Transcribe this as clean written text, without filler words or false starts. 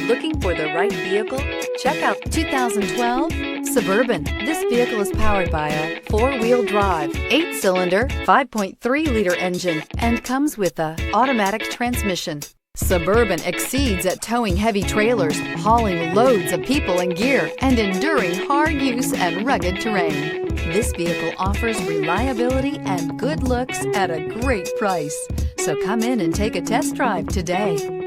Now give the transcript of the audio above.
Looking for the right vehicle? Check out 2012 Suburban. This vehicle is powered by a 4-wheel drive, 8-cylinder, 5.3-liter engine, and comes with a automatic transmission. Suburban exceeds at towing heavy trailers, hauling loads of people and gear, and enduring hard use and rugged terrain. This vehicle offers reliability and good looks at a great price. So come in and take a test drive today.